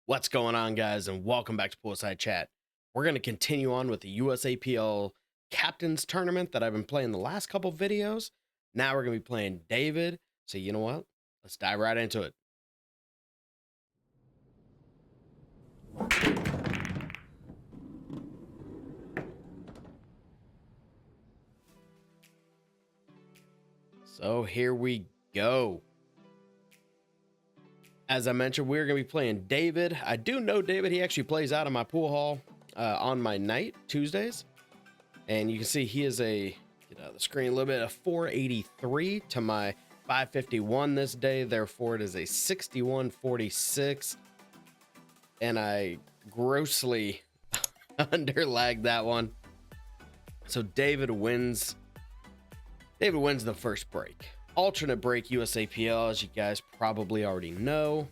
What's going on, guys, and welcome back to Poolside Chat. We're going to continue on with the USAPL Captains Tournament that I've been playing the last couple videos. Now we're going to be playing David. So you know what? Let's dive right into it. So here we go. As I mentioned, we're going to be playing David. I do know David. He actually plays out of my pool hall on my night, Tuesdays. And you can see he is a, get out of the screen a little bit, a 483 to my 551 this day. Therefore, it is a 6146. And I grossly underlagged that one. So David wins. David wins the first break. Alternate break USAPL, as you guys probably already know.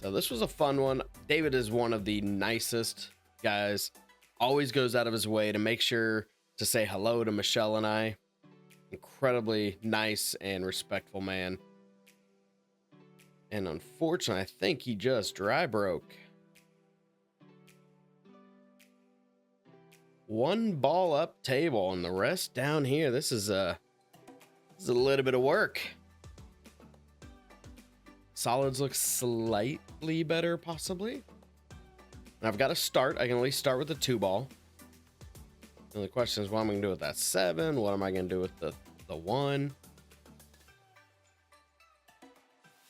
So this was a fun one. David is one of the nicest guys. Always goes out of his way to make sure to say hello to Michelle and I. Incredibly nice and respectful man. And unfortunately, I think he just dry broke. One ball up table and the rest down here. This is a little bit of work. Solids look slightly better, possibly. And I've got to start. I can at least start with the 2-ball. And the question is, what am I going to do with that 7? What am I going to do with the 1?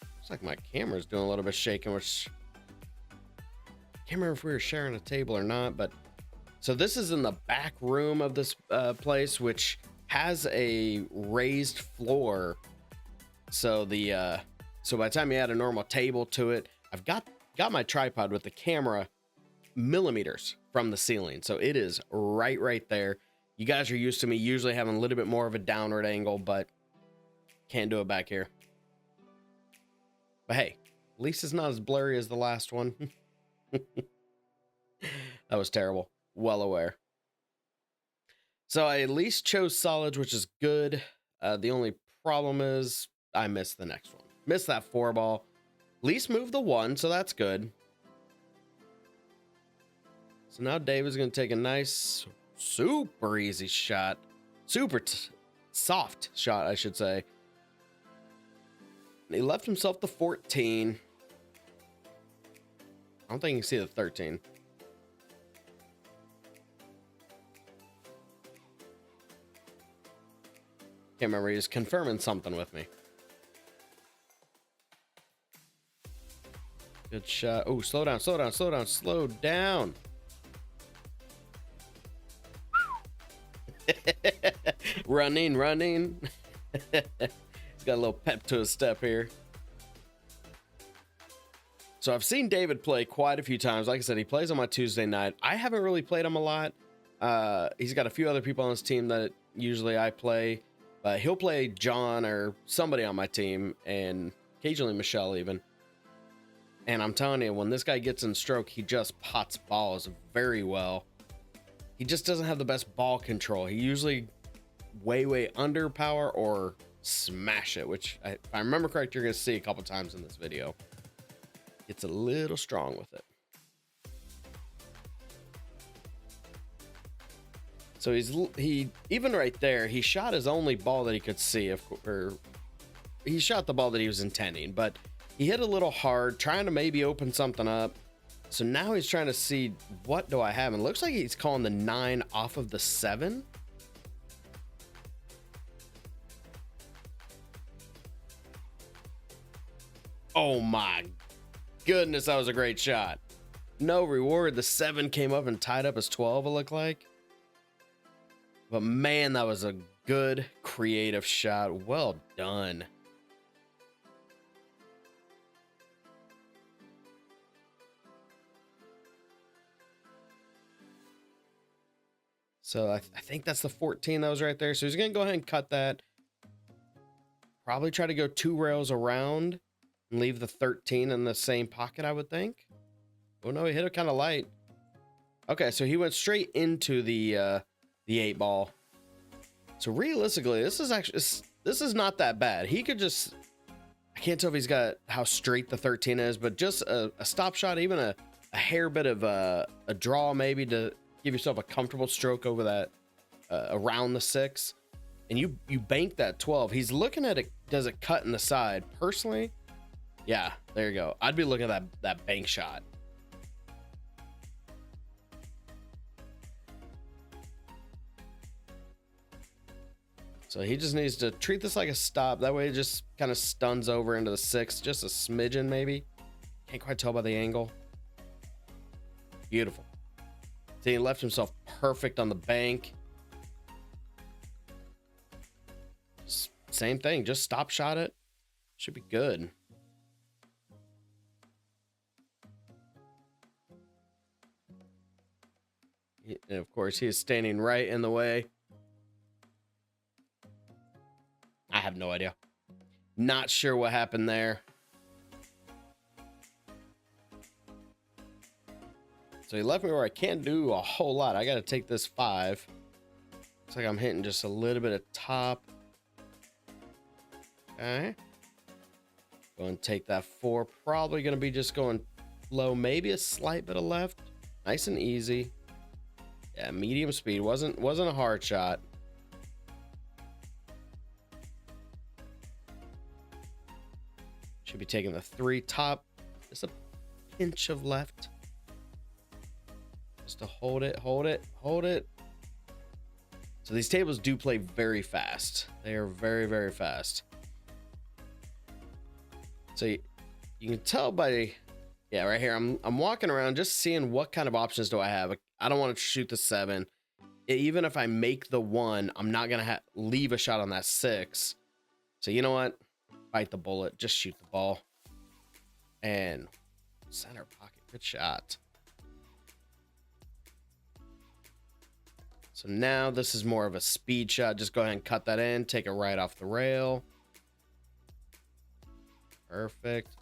Looks like my camera's doing a little bit shaking, which I can't remember if we were sharing a table or not, but so this is in the back room of this place, which has a raised floor. So the so by the time you add a normal table to it, I've got my tripod with the camera millimeters from the ceiling. So it is right there. You guys are used to me usually having a little bit more of a downward angle, but can't do it back here. But hey, at least it's not as blurry as the last one. That was terrible. Well aware. So I at least chose solids, which is good. The only problem is I missed the next one. Missed that 4-ball. At least moved the 1, so that's good. So now David's going to take a nice, super easy shot. Super soft shot, I should say. And he left himself the 14. I don't think you can see the 13. Can't remember, he was confirming something with me. Good shot. Oh, slow down. Running. He's got a little pep to his step here. So I've seen David play quite a few times. Like I said, he plays on my Tuesday night. I haven't really played him a lot. He's got a few other people on his team that usually I play. But he'll play John or somebody on my team, and occasionally Michelle even. And I'm telling you, when this guy gets in stroke, he just pots balls very well. He just doesn't have the best ball control. He usually way under power or smash it, which if I remember correct, you're going to see a couple times in this video. It's a little strong with it. So he even right there, he shot his only ball that he could see, or he shot the ball that he was intending, but he hit a little hard, trying to maybe open something up. So now he's trying to see, what do I have? And it looks like he's calling the 9 off of the 7. Oh my goodness, that was a great shot. No reward. The 7 came up and tied up as 12, it looked like. But man, that was a good creative shot. Well done. So I think that's the 14 that was right there. So he's going to go ahead and cut that. Probably try to go 2 rails around and leave the 13 in the same pocket, I would think. Oh no, he hit it kind of light. Okay, so he went straight into the 8-ball. So realistically, this is not that bad. He could just, I can't tell if he's got how straight the 13 is, but just a stop shot, even a hair bit of a draw maybe to give yourself a comfortable stroke over that around the 6, and you bank that 12. He's looking at it. Does it cut in the side? Personally, yeah, there you go. I'd be looking at that bank shot. So he just needs to treat this like a stop. That way it just kind of stuns over into the 6, just a smidgen maybe. Can't quite tell by the angle. Beautiful. See, he left himself perfect on the bank. Same thing, just stop shot it. Should be good. And of course, he is standing right in the way. I have no idea. Not sure what happened there. So he left me where I can't do a whole lot. I got to take this 5. Looks like I'm hitting just a little bit of top. Okay. Go and take that 4. Probably going to be just going low. Maybe a slight bit of left. Nice and easy. Yeah, medium speed. Wasn't a hard shot. Should be taking the 3 top. Just a pinch of left. Just to hold it, hold it, hold it. So these tables do play very fast. They are very, very fast. So you can tell by, yeah, right here. I'm walking around just seeing what kind of options do I have. I don't want to shoot the 7. Even if I make the 1, I'm not gonna leave a shot on that 6. So you know what? Bite the bullet. Just shoot the ball. And center pocket. Good shot. So now this is more of a speed shot. Just go ahead and cut that in. Take it right off the rail. Perfect.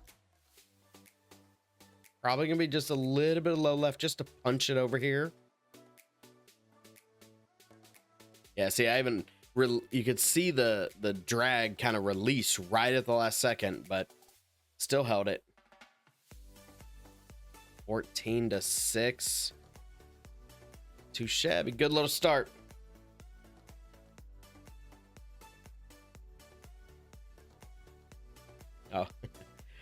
Probably going to be just a little bit of low left just to punch it over here. Yeah, see, I haven't... You could see the drag kind of release right at the last second, but still held it. 14-6. Too shabby. Good little start. Oh,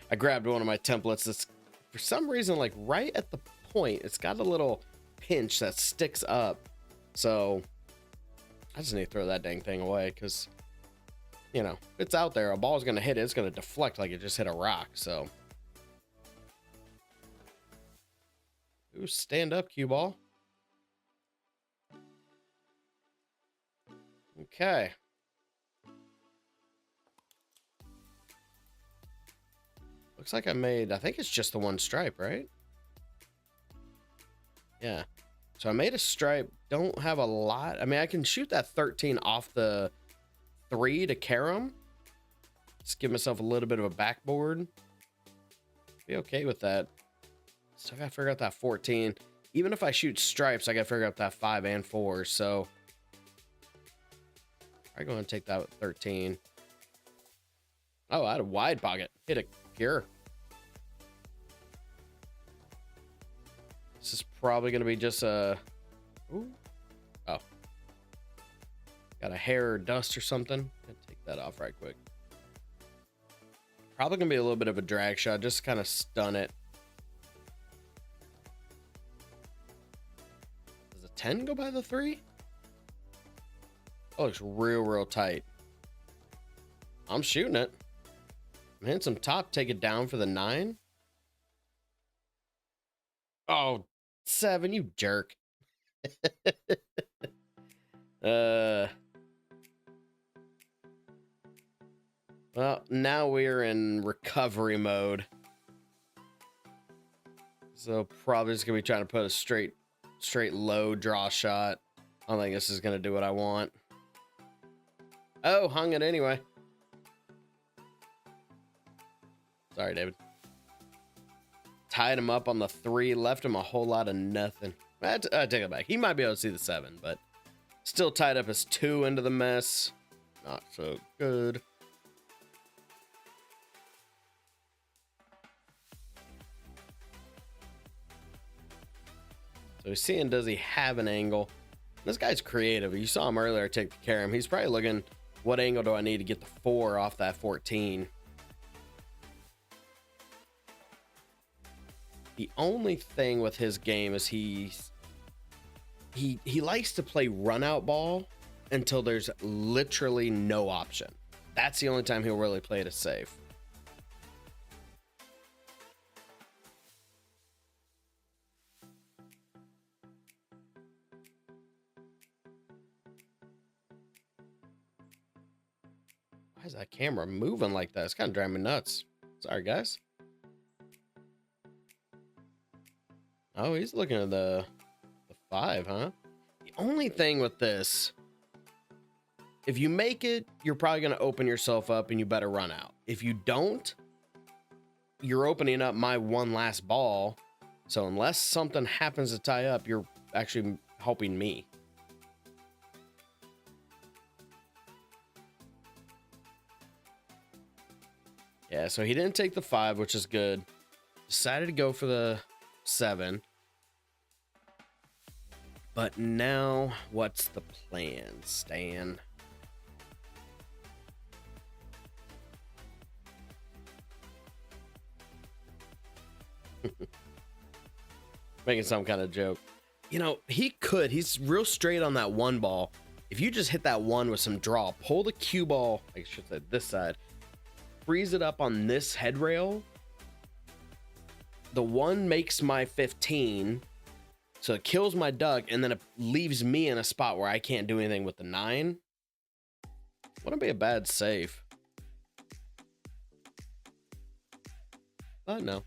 I grabbed one of my templates. That's for some reason, like right at the point, it's got a little pinch that sticks up. So I just need to throw that dang thing away because, you know, if it's out there, a ball's going to hit it. It's going to deflect like it just hit a rock. So, ooh, stand up, cue ball. Okay. Looks like I think it's just the 1 stripe, right? Yeah. So I made a stripe, don't have a lot. I mean, I can shoot that 13 off the 3 to carom. Just give myself a little bit of a backboard. Be okay with that. So I gotta figure out that 14. Even if I shoot stripes, I gotta figure out that 5 and 4. So I'm going to take that 13. Oh, I had a wide pocket. Hit a pure. This is probably going to be just a... Ooh. Oh. Got a hair or dust or something. Take that off right quick. Probably going to be a little bit of a drag shot. Just kind of stun it. Does the 10 go by the 3? Oh, it's real tight. I'm shooting it. I'm hitting some top. Take it down for the 9. Oh, 7, you jerk. Well, now we're in recovery mode. So probably just gonna be trying to put a straight low draw shot. I don't think this is gonna do what I want. Oh, hung it anyway. Sorry, David. Tied him up on the 3, left him a whole lot of nothing. I take it back. He might be able to see the 7, but still tied up his 2 into the mess. Not so good. So he's seeing, does he have an angle? This guy's creative. You saw him earlier take the carom. He's probably looking, what angle do I need to get the 4 off that 14? The only thing with his game is he likes to play run out ball until there's literally no option. That's the only time he'll really play it as safe. Why is that camera moving like that? It's kind of driving me nuts. Sorry, guys. Oh, he's looking at the 5, huh? The only thing with this, if you make it, you're probably going to open yourself up and you better run out. If you don't, you're opening up my one last ball. So unless something happens to tie up, you're actually helping me. Yeah, so he didn't take the 5, which is good. Decided to go for the 7. But now, what's the plan, Stan? Making some kind of joke. You know, he's real straight on that 1 ball. If you just hit that 1 with some draw, pull the cue ball, I should say this side, freeze it up on this head rail. The 1 makes my 15, so it kills my duck, and then it leaves me in a spot where I can't do anything with the 9. Wouldn't be a bad save. But no.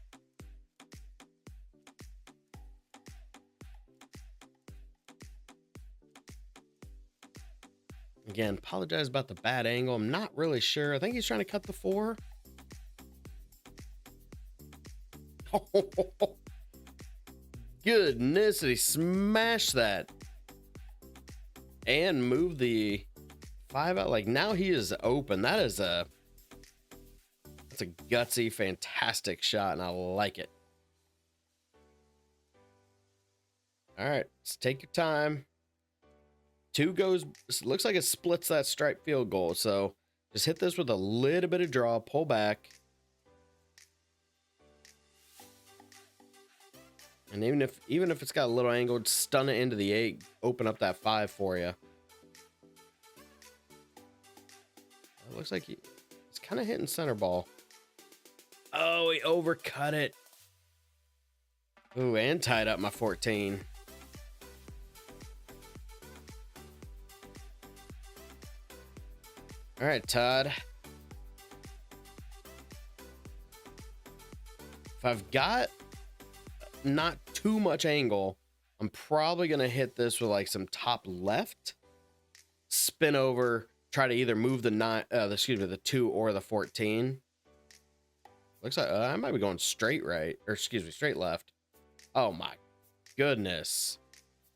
Again, apologize about the bad angle. I'm not really sure. I think he's trying to cut the 4. Oh, goodness, did he smash that? And move the 5 out. Like, now he is open. That's a gutsy, fantastic shot, and I like it. All right, let's take your time. 2 goes, looks like it splits that stripe field goal. So just hit this with a little bit of draw, pull back. And even if it's got a little angle, stun it into the 8, open up that 5 for you. It looks like it's kind of hitting center ball. Oh, he overcut it. Ooh, and tied up my 14. All right, Todd. If I've got not too much angle, I'm probably going to hit this with like some top left, spin over, try to either move the 2 or the 14. Looks like I might be going straight right, or excuse me, straight left. Oh my goodness.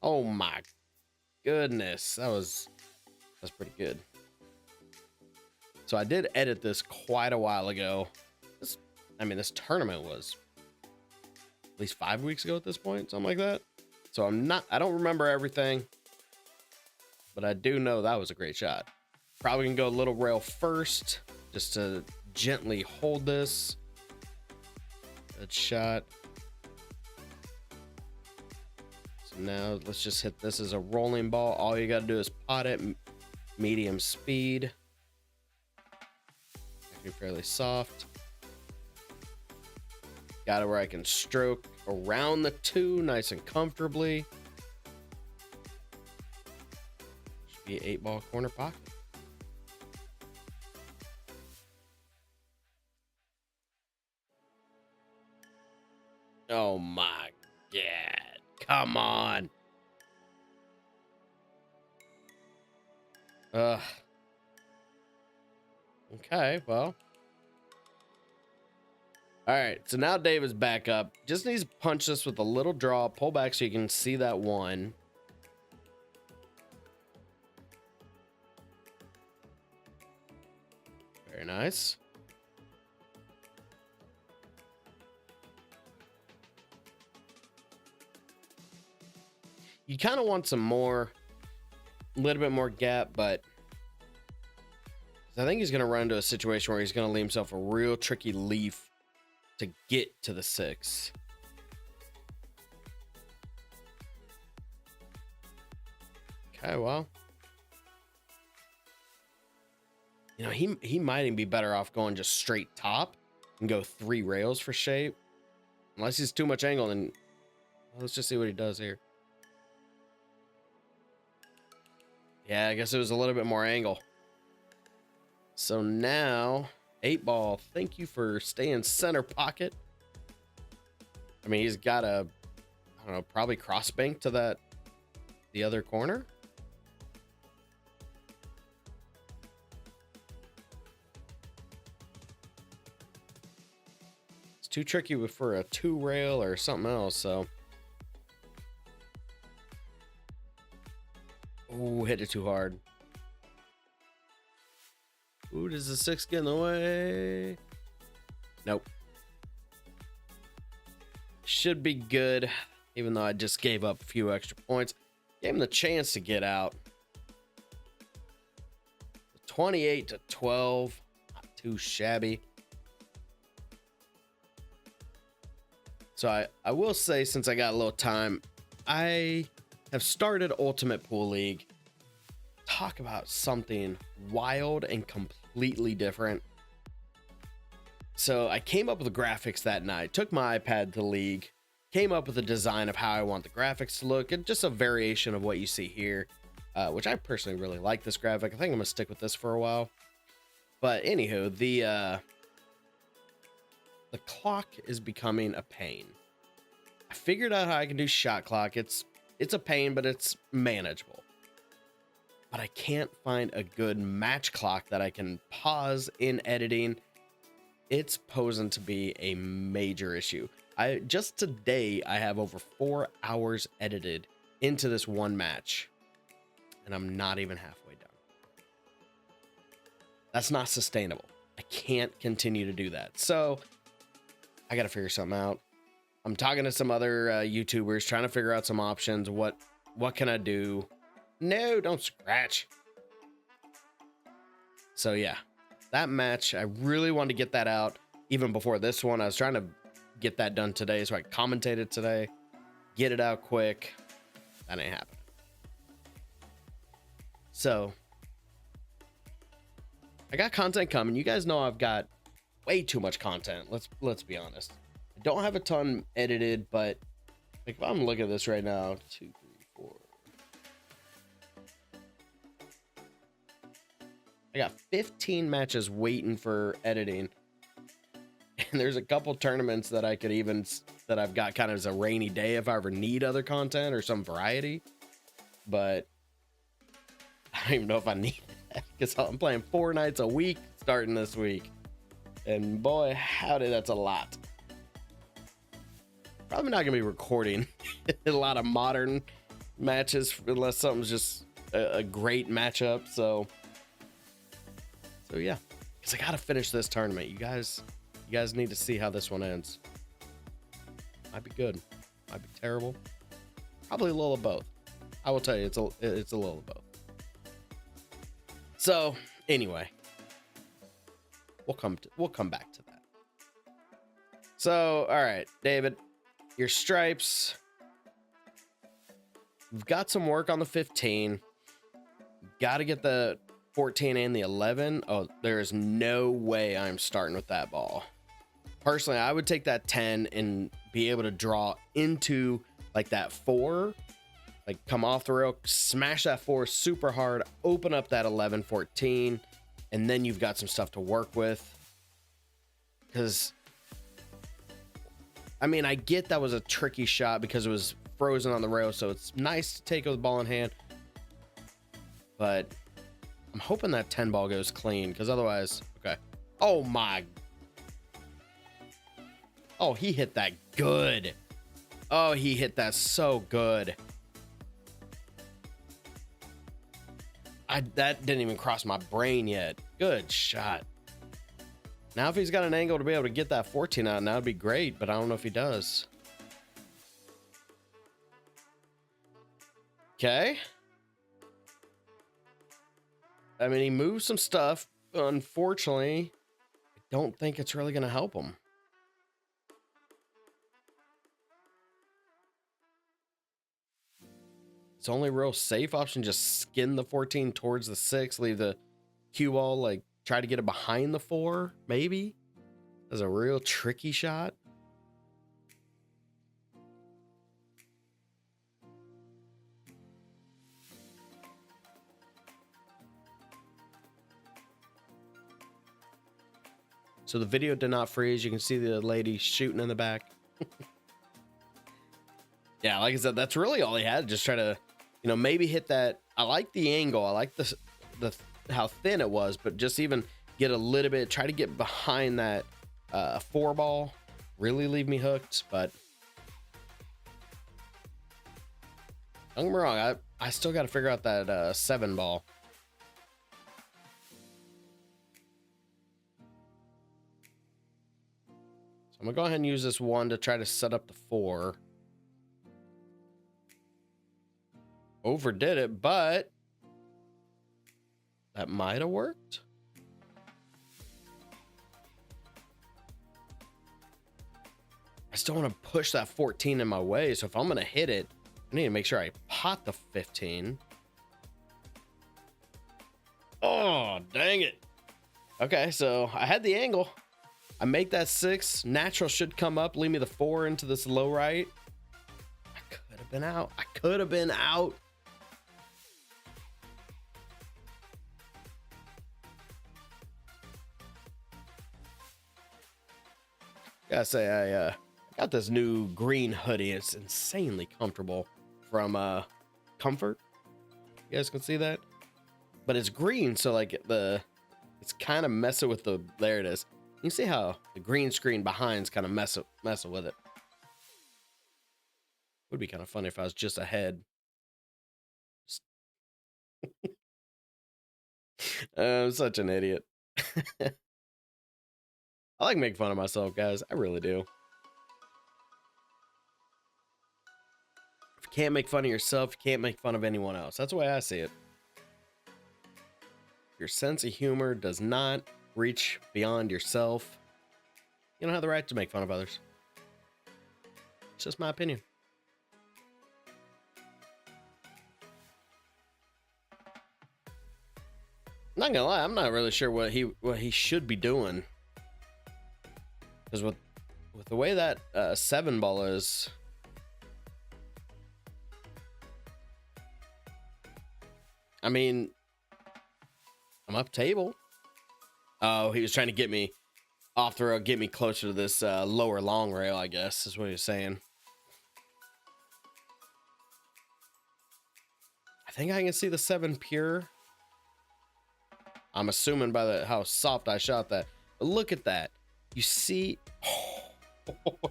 Oh my goodness. That's pretty good. So I did edit this quite a while ago. This tournament was at least 5 weeks ago at this point, something like that. So I don't remember everything, but I do know that was a great shot. Probably gonna go a little rail first, just to gently hold this. Good shot. So now let's just hit this as a rolling ball. All you gotta do is pot it, medium speed. Actually fairly soft. Got it where I can stroke around the 2 nice and comfortably. Should be an 8-ball corner pocket. Oh my God. Come on. Okay, well. All right, so now Dave is back up. Just needs to punch this with a little draw, pull back so you can see that 1. Very nice. You kind of want some more, a little bit more gap, but I think he's going to run into a situation where he's going to leave himself a real tricky leaf to get to the 6. Okay, well, you know, he might even be better off going just straight top and go 3 rails for shape. Unless he's too much angle, then let's just see what he does here. Yeah, I guess it was a little bit more angle. So now, 8-ball, thank you for staying center pocket. I mean, he's got a, I don't know, probably cross bank to the other corner. It's too tricky for a 2 rail or something else, so. Ooh, hit it too hard. Ooh, does the 6 get in the way? Nope. Should be good, even though I just gave up a few extra points. Gave him the chance to get out. 28-12. Not too shabby. So I will say, since I got a little time, I have started Ultimate Pool League. Talk about something wild and completely different. So I came up with the graphics that night, took my iPad to League, came up with a design of how I want the graphics to look, and just a variation of what you see here, which I personally really like this graphic. I think I'm gonna stick with this for a while. But anywho, the clock is becoming a pain. I figured out how I can do shot clock. It's a pain, but it's manageable. But I can't find a good match clock that I can pause in editing. It's posing to be a major issue. Just today, I have over 4 hours edited into this one match, and I'm not even halfway done. That's not sustainable. I can't continue to do that. So I got to figure something out. I'm talking to some other YouTubers, trying to figure out some options. What can I do? No, don't scratch. So yeah, that match, I really wanted to get that out even before this one. I was trying to get that done today, so I commentated today, get it out quick. That ain't happening. So I got content coming. You guys know I've got way too much content. Let's be honest. I don't have a ton edited, but like if I'm looking at this right now, 2, 3, 4. I got 15 matches waiting for editing. And there's a couple tournaments that that I've got kind of as a rainy day if I ever need other content or some variety. But I don't even know if I need that because I'm playing 4 nights a week starting this week. And boy, howdy, that's a lot. Probably not going to be recording a lot of modern matches unless something's just a great matchup. So yeah, because I got to finish this tournament. You guys need to see how this one ends. Might be good, might be terrible, probably a little of both. I will tell you, it's a little of both. So anyway, we'll come back to that. So all right, David, your stripes. We've got some work on the 15. Got to get the 14 and the 11. Oh, there's no way I'm starting with that ball. Personally, I would take that 10 and be able to draw into like that 4, like come off the rail, smash that 4 super hard, open up that 11, 14, and then you've got some stuff to work with. Because I mean, I get that was a tricky shot because it was frozen on the rail, so it's nice to take with the ball in hand. But I'm hoping that 10 ball goes clean, because otherwise, okay. Oh my. Oh, he hit that good. Oh, he hit that so good. That didn't even cross my brain yet. Good shot. Now, if he's got an angle to be able to get that 14 out, that would be great, but I don't know if he does. Okay. I mean, he moved some stuff. Unfortunately, I don't think it's really going to help him. It's only real safe option, just skin the 14 towards the 6, leave the cue ball, like try to get it behind the 4, maybe. That's a real tricky shot. So the video did not freeze. You can see the lady shooting in the back. Yeah, like I said, that's really all he had. Just try to, you know, maybe hit that. I like the angle. I like the how thin it was, but just even get a little bit, try to get behind that 4 ball. Really leave me hooked, but don't get me wrong, I still got to figure out that 7 ball. So I'm gonna go ahead and use this 1 to try to set up the 4. Overdid it, but that might have worked. I still want to push that 14 in my way, so if I'm gonna hit it, I need to make sure I pot the 15. Oh, dang it. Okay, so I had the angle. I make that 6. Natural should come up, leave me the 4 into this low right. I could have been out. I could have been out. Gotta say, I got this new green hoodie. It's insanely comfortable from Comfort. You guys can see that, but it's green, so like it's kind of messing with the. There it is. You can see how the green screen behind's kind of messing with it. Would be kind of funny if I was just ahead. I'm such an idiot. I like making fun of myself, guys. I really do. If you can't make fun of yourself, you can't make fun of anyone else. That's the way I see it. Your sense of humor does not reach beyond yourself. You don't have the right to make fun of others. It's just my opinion. I'm not gonna lie, I'm not really sure what he should be doing. Because with the way that 7 ball is, I mean, I'm up table. Oh, he was trying to get me off the road, get me closer to this lower long rail, I guess is what he was saying. I think I can see the 7 pure. I'm assuming by how soft I shot that. But look at that. You see,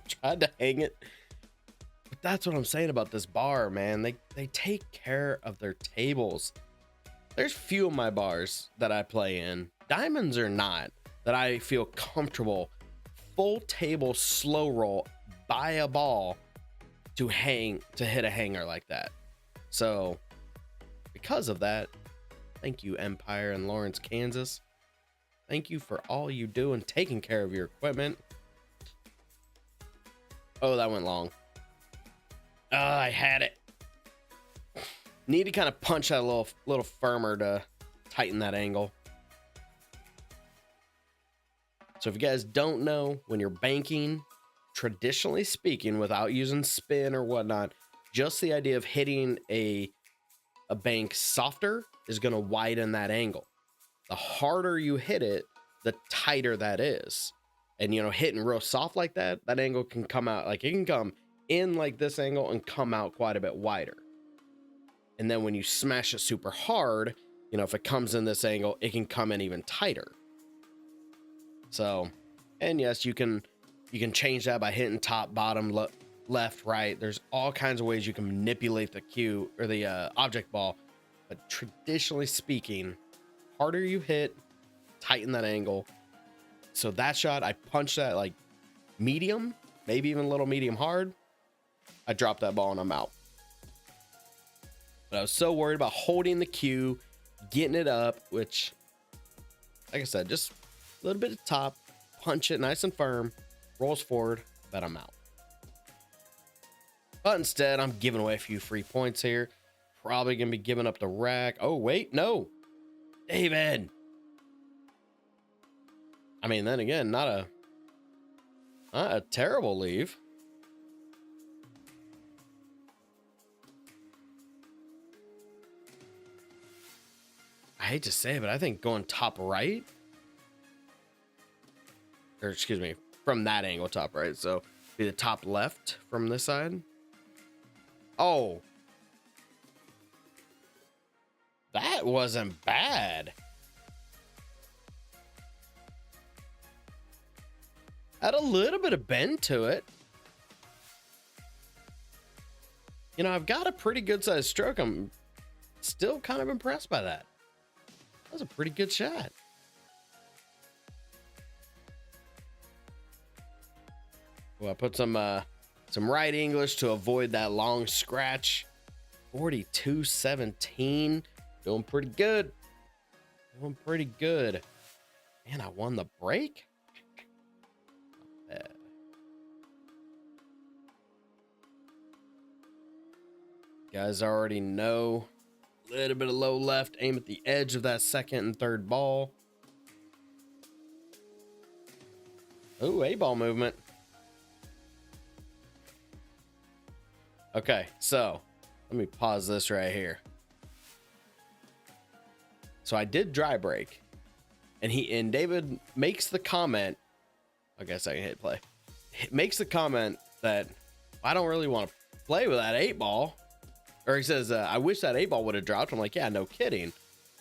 tried to hang it. But that's what I'm saying about this bar, man. They take care of their tables. There's few of my bars that I play in, diamonds or not, that I feel comfortable full table slow roll by a ball to hit a hanger like that. So because of that, thank you, Empire in Lawrence, Kansas. Thank you for all you do and taking care of your equipment. Oh, that went long. I had it. Need to kind of punch that a little firmer to tighten that angle. So if you guys don't know, when you're banking, traditionally speaking, without using spin or whatnot, just the idea of hitting a bank softer is going to widen that angle. The harder you hit it, the tighter that is. And, you know, hitting real soft like that, that angle can come out, like it can come in like this angle and come out quite a bit wider. And then when you smash it super hard, you know, if it comes in this angle, it can come in even tighter. So, and yes, you can change that by hitting top, bottom, left, right. There's all kinds of ways you can manipulate the cue or the object ball. But traditionally speaking, harder you hit, tighten that angle. So that shot, I punched that like medium, maybe even a little medium hard. I dropped that ball and I'm out. But I was so worried about holding the cue, getting it up, which, like I said, just a little bit of top, punch it nice and firm, rolls forward, bet I'm out. But instead, I'm giving away a few free points here. Probably going to be giving up the rack. Oh, wait, no. David. I mean, then again, not a terrible leave. I hate to say it, but I think going top right, or excuse me, from that angle, top right. So be the top left from this side. Oh, that wasn't bad. Had a little bit of bend to it. You know, I've got a pretty good sized stroke. I'm still kind of impressed by that. That was a pretty good shot. Well, I put some right English to avoid that long scratch. 42-17. Doing pretty good. Doing pretty good. Man, I won the break. Not bad. Guys already know. A little bit of low left. Aim at the edge of that second and third ball. Ooh, A-ball movement. Okay, so let me pause this right here. So I did dry break, and David makes the comment. I guess I can hit play. He makes the comment that I don't really want to play with that 8-ball, or he says, I wish that 8-ball would have dropped. I'm like, yeah, no kidding,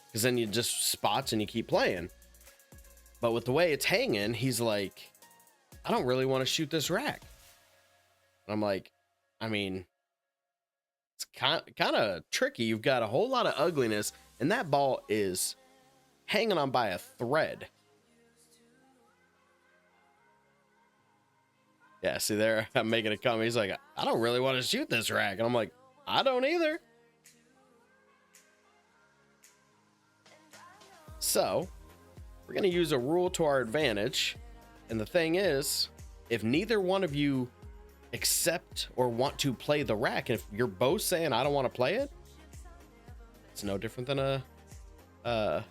because then you just spots and you keep playing. But with the way it's hanging, he's like, I don't really want to shoot this rack. And I'm like, I mean, it's kind of tricky. You've got a whole lot of ugliness, and that ball is hanging on by a thread. Yeah, see there, I'm making a comment. He's like, I don't really want to shoot this rack. And I'm like, I don't either. So we're going to use a rule to our advantage. And the thing is, if neither one of you accept or want to play the rack, and if you're both saying I don't want to play it, it's no different than a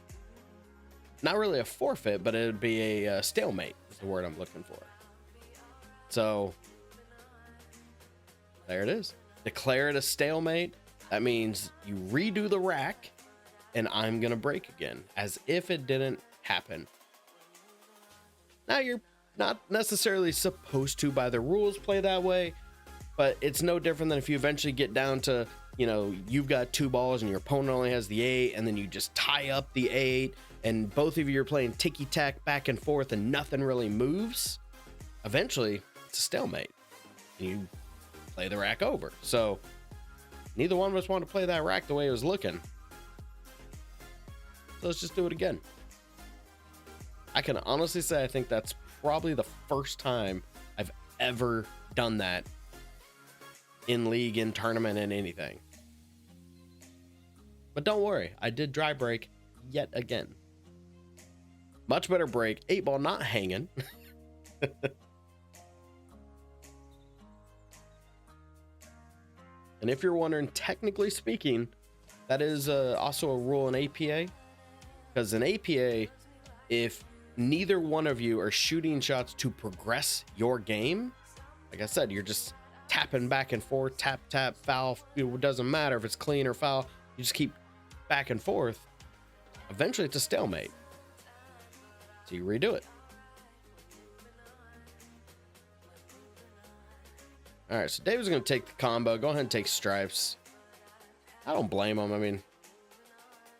not really a forfeit, but it'd be a stalemate is the word I'm looking for. So there it is. Declare it a stalemate. That means you redo the rack and I'm gonna break again as if it didn't happen. Now, you're not necessarily supposed to, by the rules, play that way, but it's no different than if you eventually get down to, you know, you've got 2 balls and your opponent only has the 8, and then you just tie up the 8, and both of you are playing ticky-tack back and forth and nothing really moves. Eventually, it's a stalemate. And you play the rack over. So neither one of us wanted to play that rack the way it was looking. So let's just do it again. I can honestly say I think that's probably the first time I've ever done that in league, in tournament, and anything. But don't worry, I did dry break yet again. Much better break. 8-ball not hanging. And if you're wondering, technically speaking, that is also a rule in APA. Because in APA, if neither one of you are shooting shots to progress your game, like I said, you're just tapping back and forth, tap, tap, foul. It doesn't matter if it's clean or foul. You just keep back and forth. Eventually, it's a stalemate. So you redo it. All right, so David's going to take the combo. Go ahead and take stripes. I don't blame him. I mean,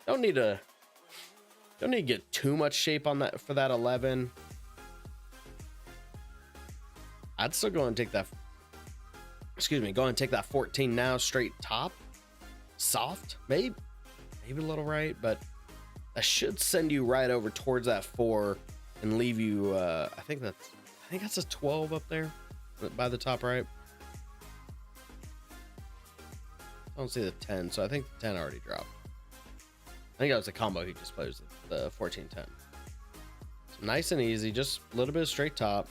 don't need to get too much shape on that for that 11. I'd still go and take that. Excuse me. Go ahead and take that 14 now, straight top, soft, maybe a little right, but that should send you right over towards that 4 and leave you. I think that's a 12 up there by the top right. I don't see the 10, so I think the 10 already dropped. I think that was the combo he just plays, the 14-10. So nice and easy, just a little bit of straight top.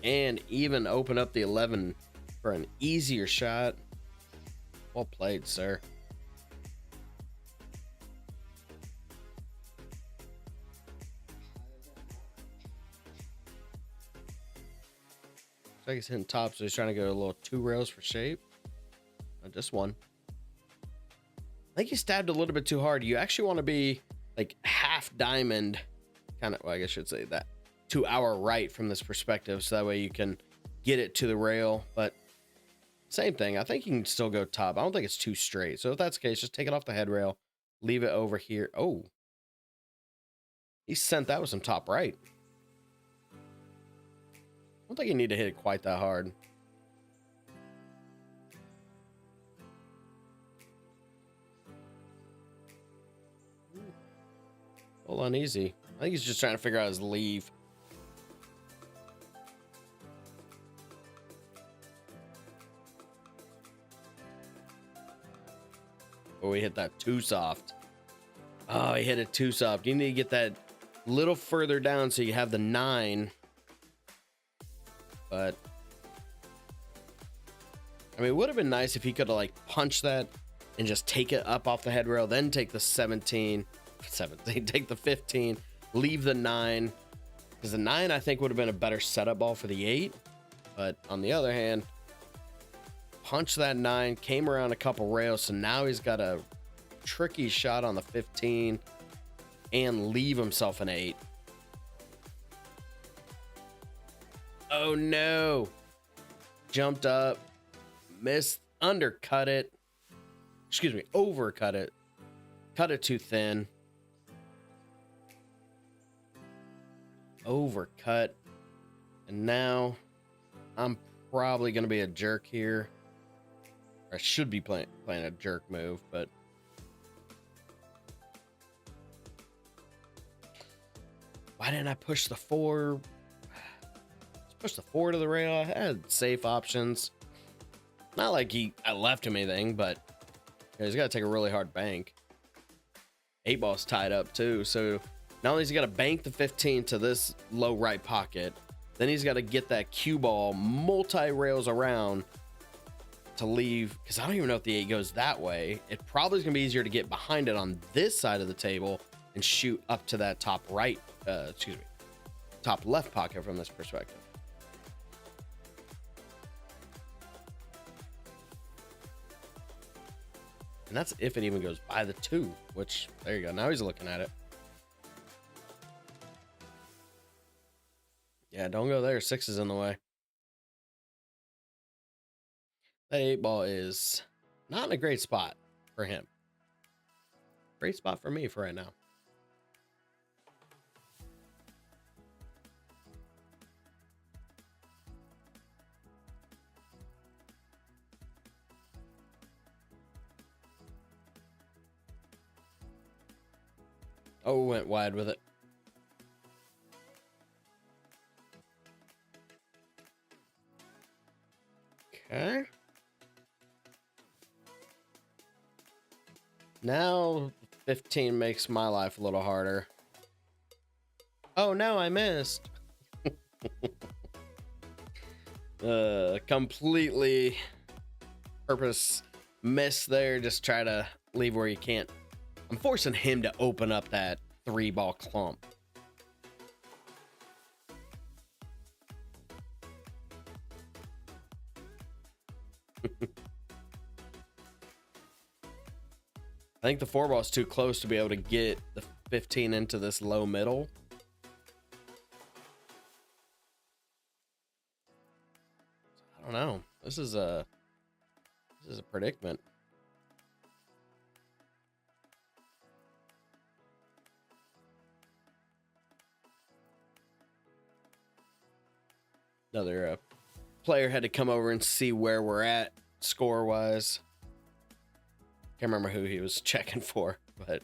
And even open up the 11 for an easier shot. Well played, sir. Looks like he's hitting top, so he's trying to go a little 2 rails for shape. Just one. I think he stabbed a little bit too hard. You actually want to be like half diamond, kind of, well, I guess I should say that, to our right from this perspective, so that way you can get it to the rail. But same thing, I think you can still go top. I don't think it's too straight. So if that's the case, just take it off the head rail, leave it over here. Oh, he sent that with some top right. I don't think you need to hit it quite that hard. A little uneasy. I think he's just trying to figure out his leave. Oh, he hit that too soft. Oh, he hit it too soft. You need to get that little further down so you have the 9. But I mean, it would have been nice if he could have like punched that and just take it up off the head rail, then take the 17, take the 15, leave the 9. Because the 9, I think, would have been a better setup ball for the 8. But on the other hand, punch that 9, came around a couple rails, so now he's got a tricky shot on the 15 and leave himself an 8. Oh no. Jumped up, missed, undercut it. Excuse me, overcut it. Cut it too thin. Overcut. And now I'm probably going to be a jerk here. I should be playing a jerk move, but why didn't I push the 4? Let's push the 4 to the rail. I had safe options. Not like I left him anything, but he's got to take a really hard bank. 8 ball's tied up too, so not only has he got to bank the 15 to this low right pocket, then he's got to get that cue ball multi-rails around to leave, because I don't even know if the 8 goes that way. It probably is going to be easier to get behind it on this side of the table and shoot up to that top right, top left pocket from this perspective. And that's if it even goes by the 2, which, there you go. Now he's looking at it. Yeah, don't go there. 6 is in the way. That 8 ball is not in a great spot for him. Great spot for me for right now. Oh, went wide with it. Okay. Now 15 makes my life a little harder. Oh no, I missed. Completely purpose miss there. Just try to leave where you can't. I'm forcing him to open up that 3 ball clump. I think the 4 ball is too close to be able to get the 15 into this low middle. I don't know. This is a predicament. Another player had to come over and see where we're at score wise. Can't remember who he was checking for, but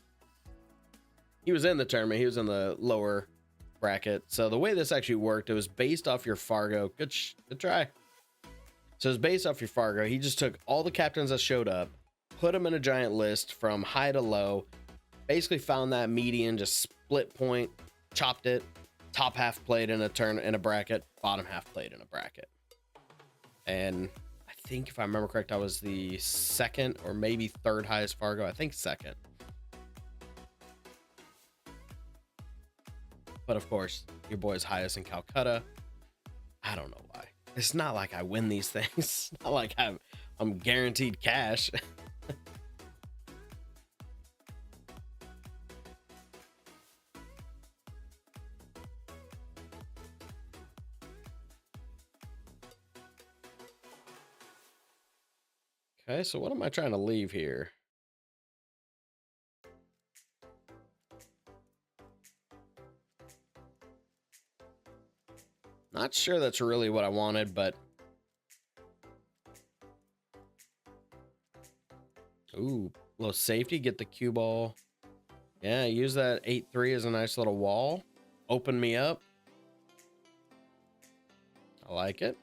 he was in the tournament. He was in the lower bracket. So the way this actually worked, it was based off your Fargo. Good try. So it's based off your Fargo. He just took all the captains that showed up, put them in a giant list from high to low, basically found that median, just split point, chopped it, top half played in a turn in a bracket, bottom half played in a bracket. And I think if I remember correct, I was the second or maybe third highest Fargo. I think second. But of course, your boy's highest in Calcutta. I don't know why. It's not like I win these things. It's not like I'm guaranteed cash. Okay, so what am I trying to leave here? Not sure that's really what I wanted, but ooh, little safety, get the cue ball. Yeah, use that 8-3 as a nice little wall. Open me up. I like it.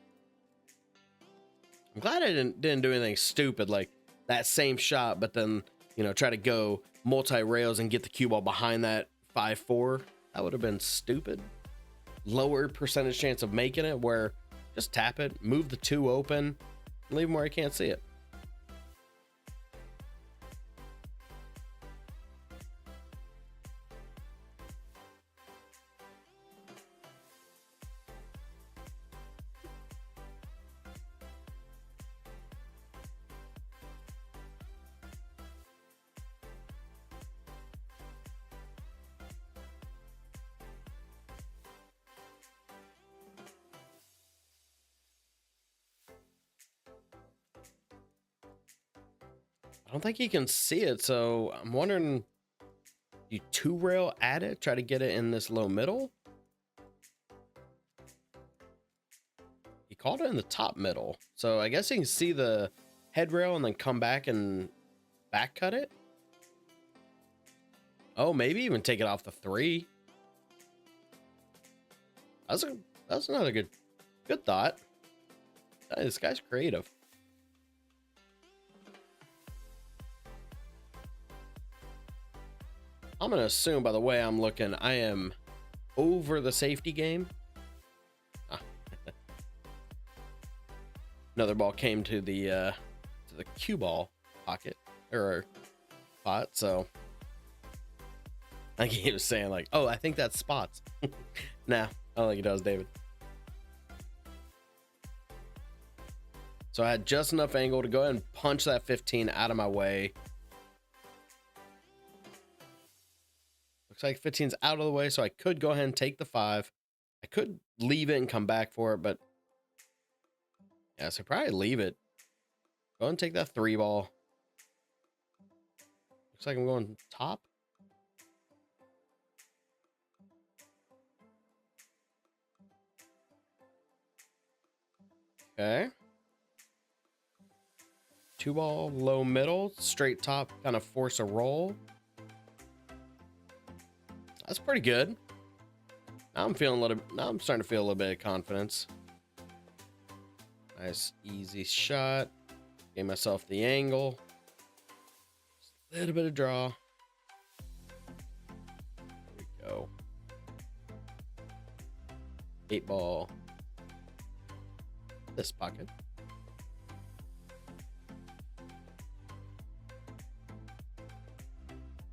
I'm glad I didn't do anything stupid like that same shot, but then, you know, try to go multi-rails and get the cue ball behind that 5-4. That would have been stupid. Lower percentage chance of making it, where just tap it, move the 2 open, and leave them where I can't see it. I don't think he can see it, so I'm wondering, you 2-rail at it, try to get it in this low middle. He called it in the top middle, so I guess he can see the head rail and then come back and back cut it. Oh, maybe even take it off the 3. That's another good thought. This guy's creative. I'm going to assume by the way I'm looking, I am over the safety game. Ah. Another ball came to the cue ball pocket or spot. So I think he was saying like, oh, I think that's spots. Nah, I don't think he does, David. So I had just enough angle to go ahead and punch that 15 out of my way. Looks like 15's out of the way, so I could go ahead and take the 5. I could leave it and come back for it, but yeah, so probably leave it. Go ahead and take that 3 ball. Looks like I'm going top. Okay. 2 ball, low middle, straight top, kind of force a roll. That's pretty good. Now I'm starting to feel a little bit of confidence. Nice, easy shot. Gave myself the angle. Just a little bit of draw. There we go. 8 ball. This pocket.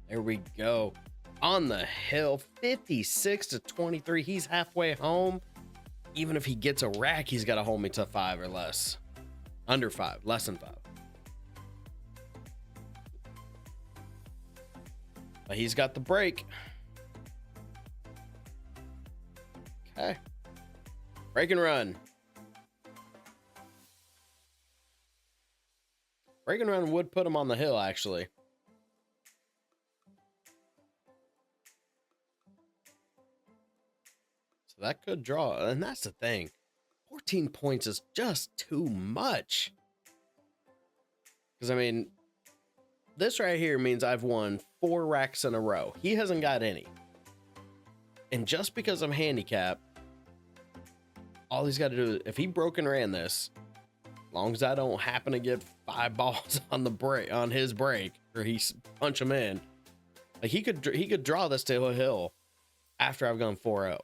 There we go. On the hill, 56-23. He's halfway home. Even if he gets a rack, he's got to hold me to 5 or less. Under 5, less than 5. But he's got the break. Okay. Break and run. Break and run would put him on the hill, actually. So that could draw. And that's the thing. 14 points is just too much. Because, I mean, this right here means I've won 4 racks in a row. He hasn't got any. And just because I'm handicapped, all he's got to do, if he broke and ran this, long as I don't happen to get 5 balls on the break, on his break, or he punch him in. Like he could draw this to a hill after I've gone 4-0.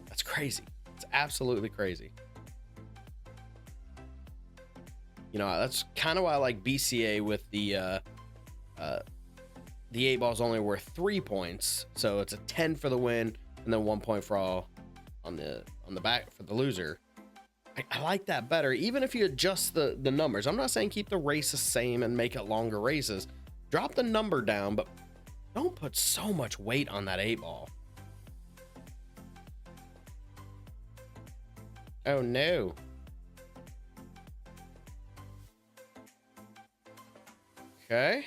That's crazy. It's absolutely crazy. You know, that's kind of why I like BCA with the 8 balls only worth 3 points. So it's a 10 for the win and then 1 point for all on the back for the loser. I like that better, even if you adjust the numbers. I'm not saying keep the race the same and make it longer races. Drop the number down, but don't put so much weight on that 8 ball. Oh no. Okay.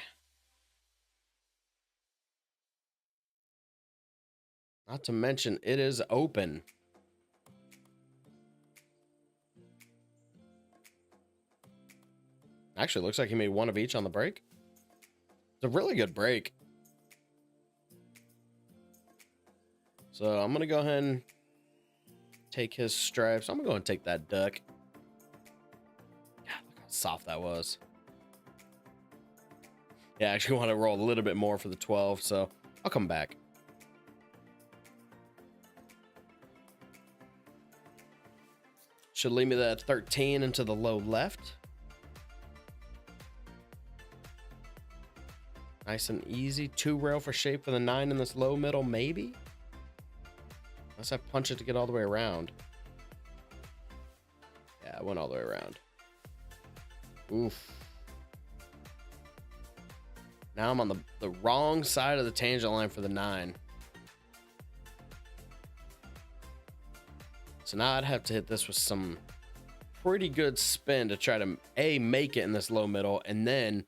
Not to mention, it is open. Actually, looks like he made 1 of each on the break. It's a really good break. So I'm going to go ahead and take his stripes. I'm going to go ahead and take that duck. God, look how soft that was. Yeah, I actually want to roll a little bit more for the 12, so I'll come back. Should leave me that 13 into the low left. Nice and easy. 2 rail for shape for the 9 in this low middle, maybe? Unless I punch it to get all the way around. Yeah, I went all the way around. Oof. Now I'm on the wrong side of the tangent line for the 9. So now I'd have to hit this with some pretty good spin to try to make it in this low middle and then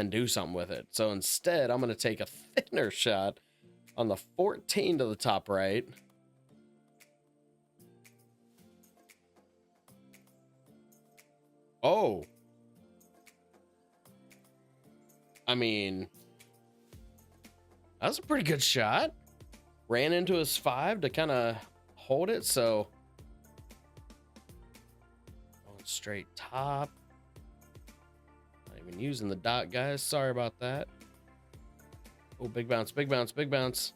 do something with it. So instead, I'm going to take a thinner shot on the 14 to the top right. Oh. I mean, that's a pretty good shot. Ran into his 5 to kind of hold it, so going straight top. Not even using the dot, guys. Sorry about that. Oh, big bounce, big bounce, big bounce.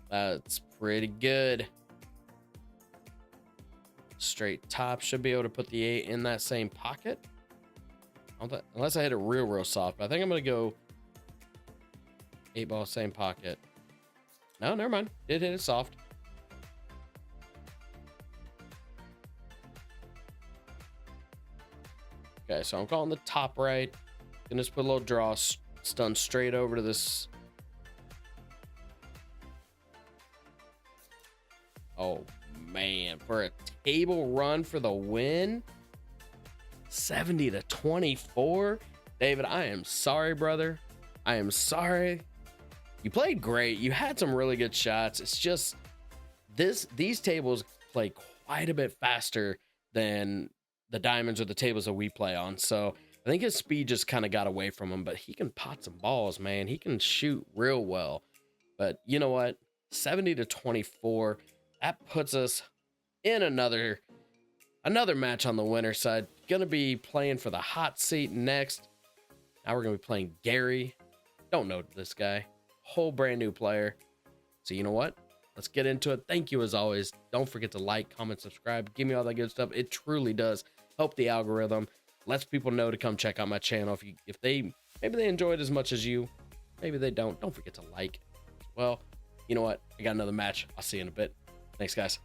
That's pretty good. Straight top. Should be able to put the 8 in that same pocket. Unless I hit it real soft. But I think I'm going to go 8 ball, same pocket. No, never mind. Did hit it soft. Okay, so I'm calling the top right. Gonna just put a little draw, stun straight over to this. Oh man, for a table run for the win. 70 to 24. David, I am sorry, brother. I am sorry. You played great. You had some really good shots. It's just these tables play quite a bit faster than the diamonds or the tables that we play on. So I think his speed just kind of got away from him, but he can pot some balls, man. He can shoot real well. But you know what? 70 to 24. That puts us in another match on the winner side. Gonna be playing for the hot seat next. Now we're gonna be playing Gary. Don't know this guy. Whole brand new player. So you know what? Let's get into it. Thank you as always. Don't forget to like, comment, subscribe. Give me all that good stuff. It truly does help the algorithm. Lets people know to come check out my channel. If maybe they enjoy it as much as you. Maybe they don't. Don't forget to like. Well, you know what? I got another match. I'll see you in a bit. Thanks, guys.